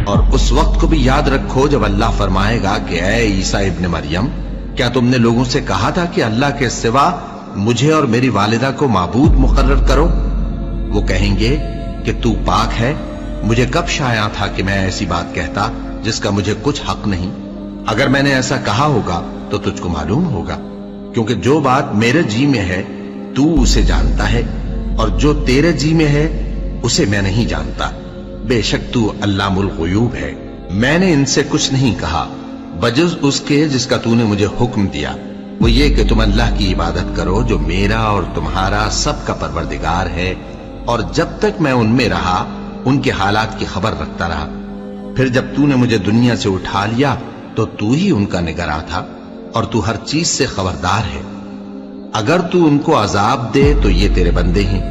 اور اس وقت کو بھی یاد رکھو جب اللہ فرمائے گا کہ اے عیسیٰ ابن مریم، کیا تم نے لوگوں سے کہا تھا کہ اللہ کے سوا مجھے اور میری والدہ کو معبود مقرر کرو؟ وہ کہیں گے کہ تو پاک ہے، مجھے کب شایع تھا کہ میں ایسی بات کہتا جس کا مجھے کچھ حق نہیں۔ اگر میں نے ایسا کہا ہوگا تو تجھ کو معلوم ہوگا، کیونکہ جو بات میرے جی میں ہے تو اسے جانتا ہے، اور جو تیرے جی میں ہے اسے میں نہیں جانتا۔ بے شک تو علام الغیوب ہے۔ میں نے ان سے کچھ نہیں کہا بجز اس کے جس کا تو نے مجھے حکم دیا، وہ یہ کہ تم اللہ کی عبادت کرو جو میرا اور تمہارا سب کا پروردگار ہے، اور جب تک میں ان میں رہا ان کے حالات کی خبر رکھتا رہا۔ پھر جب تو نے مجھے دنیا سے اٹھا لیا تو تو ہی ان کا نگراں تھا، اور تو ہر چیز سے خبردار ہے۔ اگر تو ان کو عذاب دے تو یہ تیرے بندے ہیں،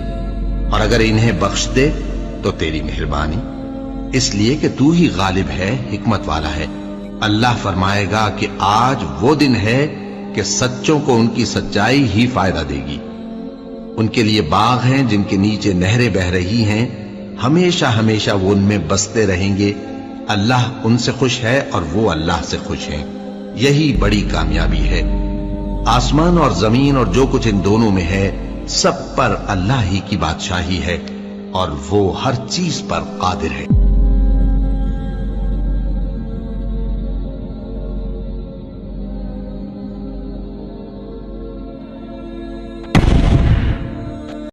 اور اگر انہیں بخش دے تو تیری مہربانی، اس لیے کہ تو ہی غالب ہے، حکمت والا ہے۔ اللہ فرمائے گا کہ آج وہ دن ہے کہ سچوں کو ان کی سچائی ہی فائدہ دے گی۔ ان کے لیے باغ ہیں جن کے نیچے نہریں بہ رہی ہیں، ہمیشہ ہمیشہ وہ ان میں بستے رہیں گے۔ اللہ ان سے خوش ہے اور وہ اللہ سے خوش ہیں، یہی بڑی کامیابی ہے۔ آسمان اور زمین اور جو کچھ ان دونوں میں ہے سب پر اللہ ہی کی بادشاہی ہے، اور وہ ہر چیز پر قادر ہے۔